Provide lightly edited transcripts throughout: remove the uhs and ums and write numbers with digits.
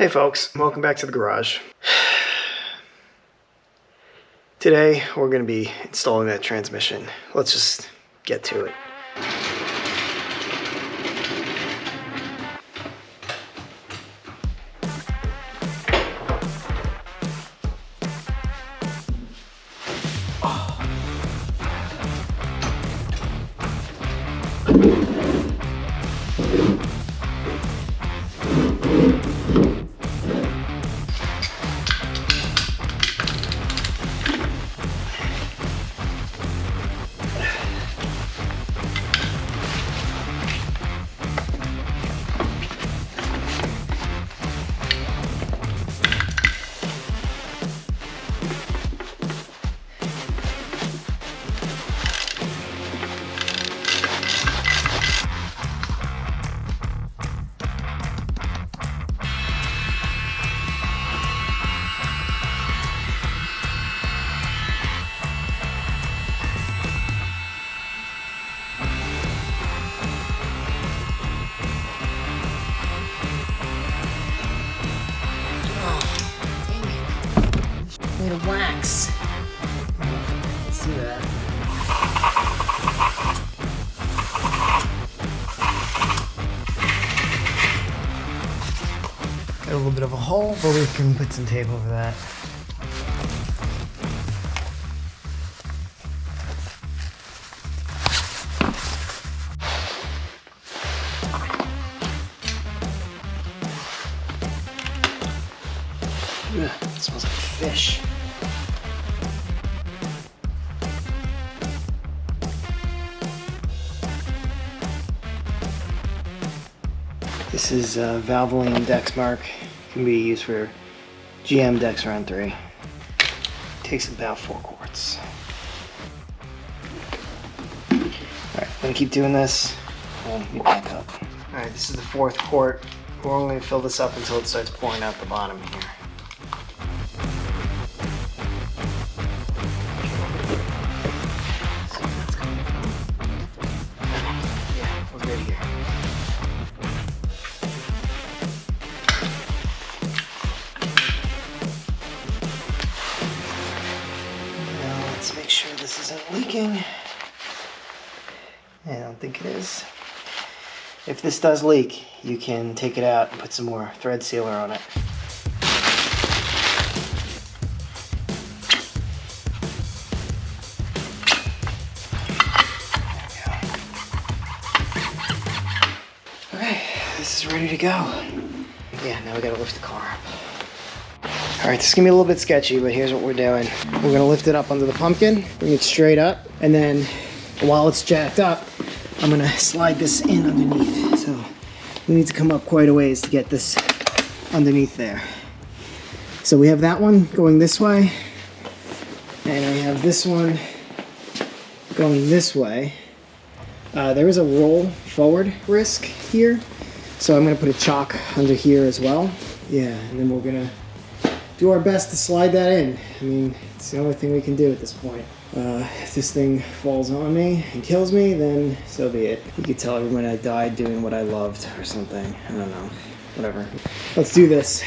Hey folks, welcome back to the garage. Today we're going to be installing that transmission. Let's just get to it. Wax. Let's do that. Got a little bit of a hole, but we can put some tape over that. Ugh, it smells like fish. This is Valvoline Dexmark. Can be used for GM Dex Round 3. Takes about 4 quarts. Alright, I'm gonna keep doing this and get back up. Alright, this is the 4th quart. We're only gonna fill this up until it starts pouring out the bottom here. Let's make sure this isn't leaking. I don't think it is. If this does leak, you can take it out and put some more thread sealer on it. Okay, this is ready to go. Yeah, now we gotta lift the car up. Alright, this is going to be a little bit sketchy, but here's what we're doing. We're going to lift it up under the pumpkin, bring it straight up, and then while it's jacked up, I'm going to slide this in underneath. So we need to come up quite a ways to get this underneath there. So we have that one going this way, and I have this one going this way. There is a roll forward risk here, so I'm going to put a chock under here as well. Yeah, and then we're going to do our best to slide that in. I mean, it's the only thing we can do at this point. If this thing falls on me and kills me, then so be it. You could tell everyone I died doing what I loved or something. I don't know. Whatever. Let's do this.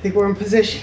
think we're in position.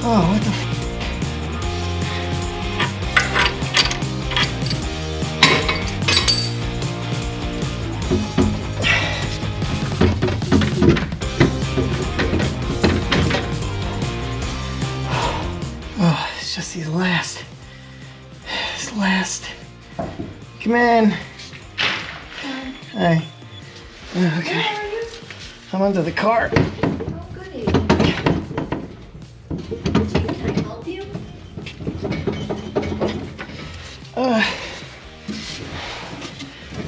Oh, what the f? Oh, it's just these last. This last. Come in. Hi. Okay. I'm under the car. Oh, goody. Can I help you?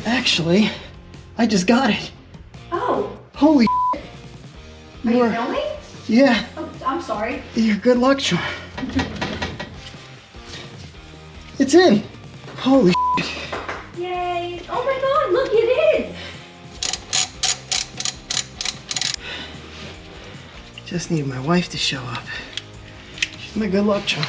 Actually, I just got it. Oh. Holy Are you filming? Yeah. Oh, I'm sorry. Your good luck charm. It's in. Holy Yay. Oh my god, look, it is. Just need my wife to show up. She's my good luck charm.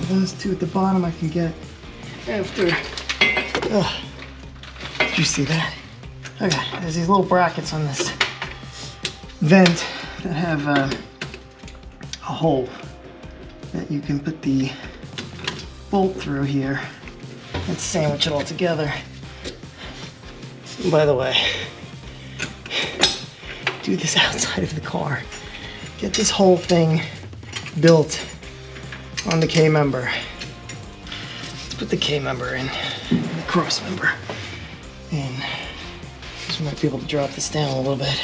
Those two at the bottom I can get after. Ugh. Did you see that? Okay, there's these little brackets on this vent that have a hole that you can put the bolt through here and sandwich it all together. And by the way, do this outside of the car. Get this whole thing built on the K-member. Let's put the K-member in, the Crossmember, and just might be able to drop this down a little bit.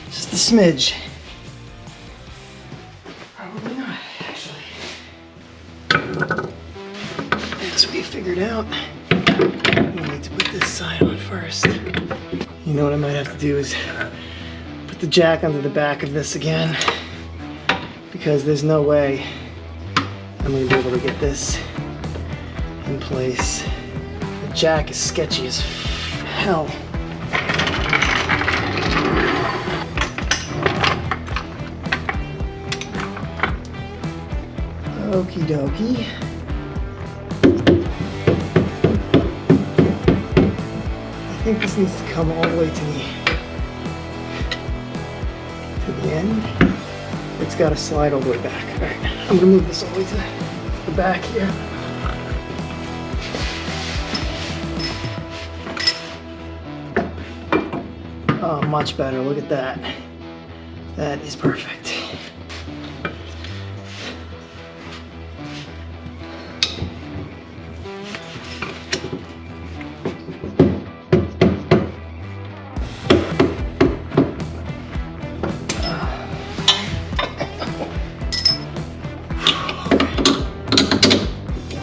Just a smidge. Probably not, actually. As we figured out, we need to put this side on first. You know what I might have to do is put the jack under the back of this again, because there's no way I'm going to be able to get this in place. The jack is sketchy as hell. Okie dokie. I think this needs to come all the way to the end. It's got to slide all the way back. All right, I'm gonna move this all the way to the back here. Oh, much better. Look at that. That is perfect.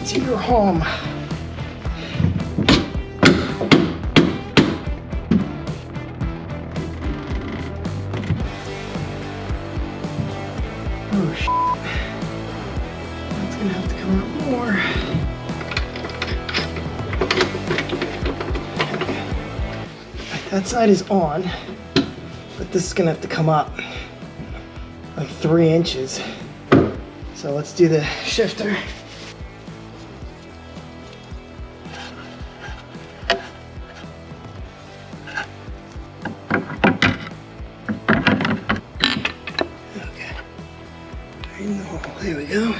to your home. Oh, shit. That's gonna have to come out more. That side is on, but this is gonna have to come up like 3 inches. So let's do the shifter. Okay, in the hole, there we go.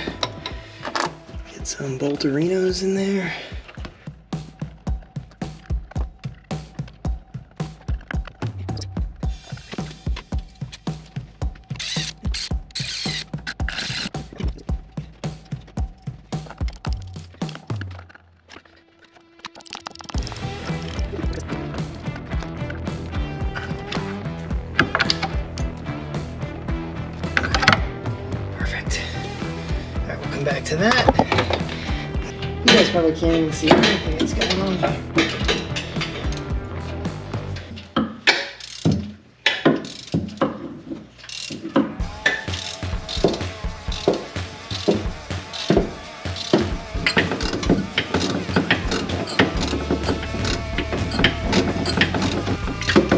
Get some bolterinos in there. Back to that. You guys probably can't even see anything that's going on here.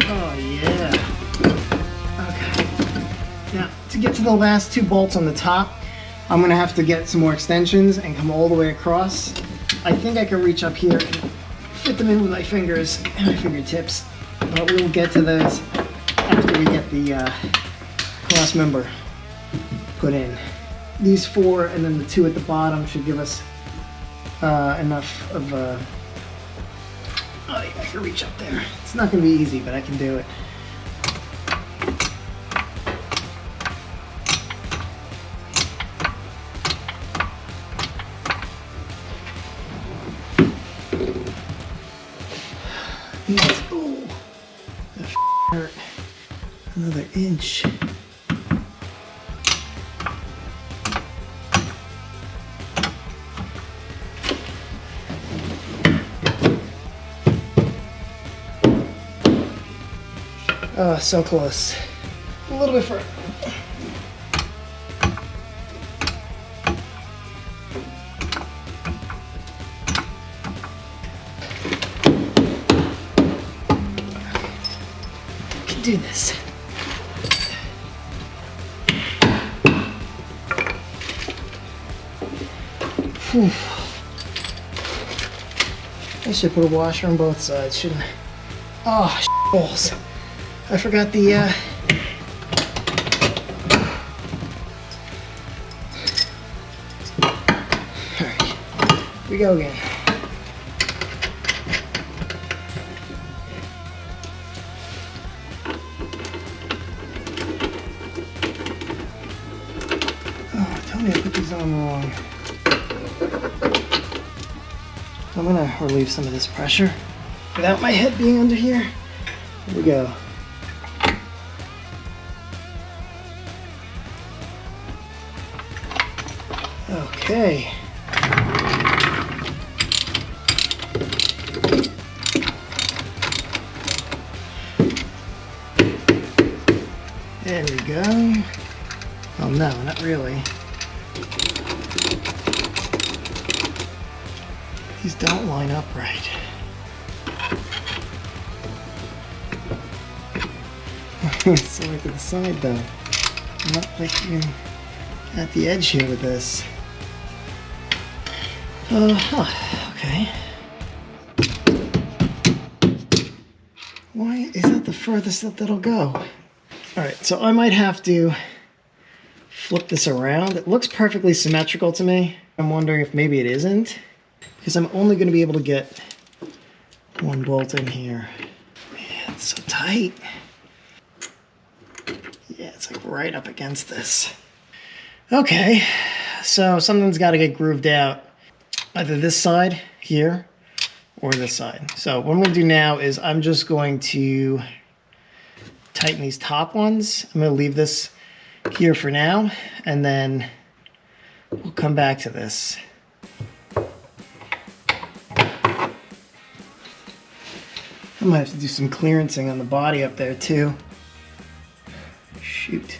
Oh yeah. Okay. Now to get to the last 2 bolts on the top, I'm gonna have to get some more extensions and come all the way across. I think I can reach up here and fit them in with my fingers and my fingertips, but we'll get to those after we get the cross member put in. These 4 and then the 2 at the bottom should give us enough of oh yeah, I can reach up there. It's not gonna be easy, but I can do it. Oh, that hurt. Another inch. Oh, so close. A little bit further. Do this. Whew. I should put a washer on both sides, shouldn't I? Oh, balls. I forgot the Alright, here we go again. I put these on wrong. I'm gonna relieve some of this pressure without my head being under here. Here we go. Okay. There we go. Oh no, not really. These don't line up right. So like to the side though. I'm not like even at the edge here with this. Okay. Why is that the furthest that that'll go? Alright, so I might have to flip this around. It looks perfectly symmetrical to me. I'm wondering if maybe it isn't, because I'm only going to be able to get 1 bolt in here. Man, it's so tight. Yeah, it's like right up against this. Okay, so something's got to get grooved out. Either this side here or this side. So what I'm going to do now is I'm just going to tighten these top ones. I'm going to leave this here for now, and then we'll come back to this. I might have to do some clearancing on the body up there too. Shoot.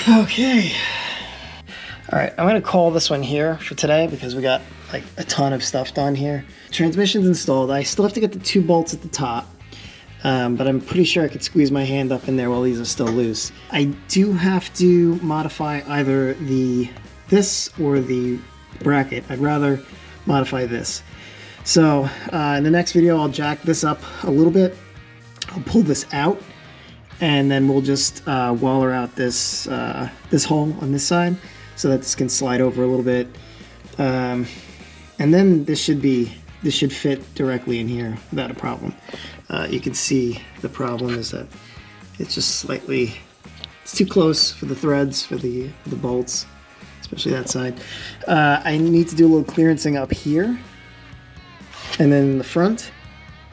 Okay. All right, I'm gonna call this one here for today because we got like a ton of stuff done here. Transmission's installed. I still have to get the 2 bolts at the top, but I'm pretty sure I could squeeze my hand up in there while these are still loose. I do have to modify either this or the bracket. I'd rather modify this. So in the next video, I'll jack this up a little bit. I'll pull this out, and then we'll just waller out this this hole on this side so that this can slide over a little bit. And then this should fit directly in here without a problem. You can see the problem is that it's just slightly, it's too close for the threads, for the bolts, especially that side. I need to do a little clearancing up here. And then in the front,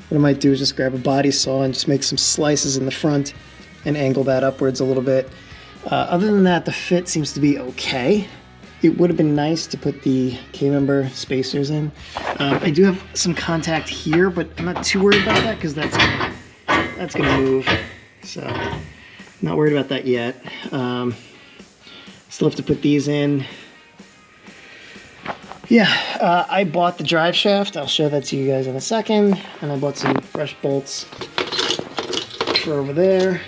what I might do is just grab a body saw and just make some slices in the front and angle that upwards a little bit. Other than that, the fit seems to be okay. It would have been nice to put the K-member spacers in. I do have some contact here, but I'm not too worried about that because that's gonna move. So not worried about that yet. Still have to put these in. Yeah, I bought the drive shaft. I'll show that to you guys in a second. And I bought some fresh bolts for over there.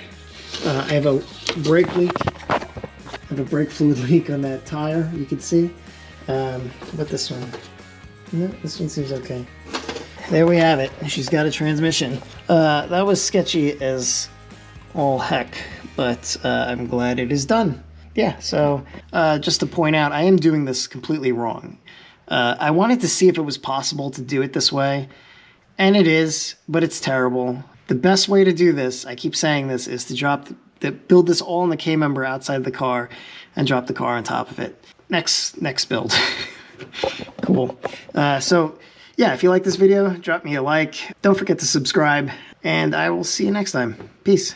I have a brake leak. I have a brake fluid leak on that tire, you can see. But this one, no, this one seems okay. There we have it. She's got a transmission. That was sketchy as all heck, but I'm glad it is done. Yeah, so just to point out, I am doing this completely wrong. I wanted to see if it was possible to do it this way, and it is, but it's terrible. The best way to do this, I keep saying this, is to build this all in the K-member outside the car and drop the car on top of it. Next build. Cool. So yeah, if you like this video, drop me a like. Don't forget to subscribe, and I will see you next time. Peace.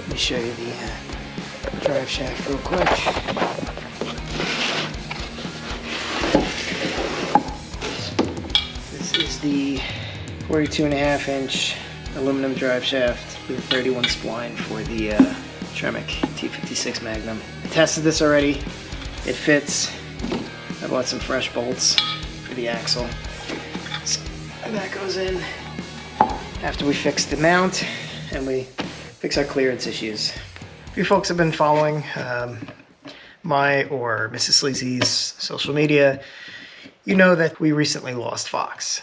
Let me show you the drive shaft real quick. This is the 42.5-inch aluminum drive shaft with a 31 spline for the Tremec T-56 Magnum. I tested this already. It fits. I bought some fresh bolts for the axle. And that goes in after we fix the mount and we fix our clearance issues. If you folks have been following my or Mrs. Sleazy's social media, you know that we recently lost Fox.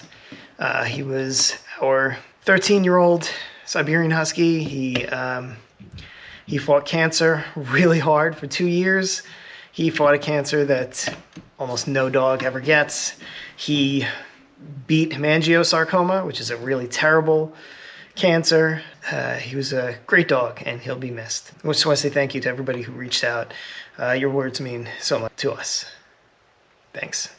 He was our 13-year-old Siberian Husky. He fought cancer really hard for 2 years. He fought a cancer that almost no dog ever gets. He beat hemangiosarcoma, which is a really terrible cancer. He was a great dog, and he'll be missed. I just want to say thank you to everybody who reached out. Your words mean so much to us. Thanks.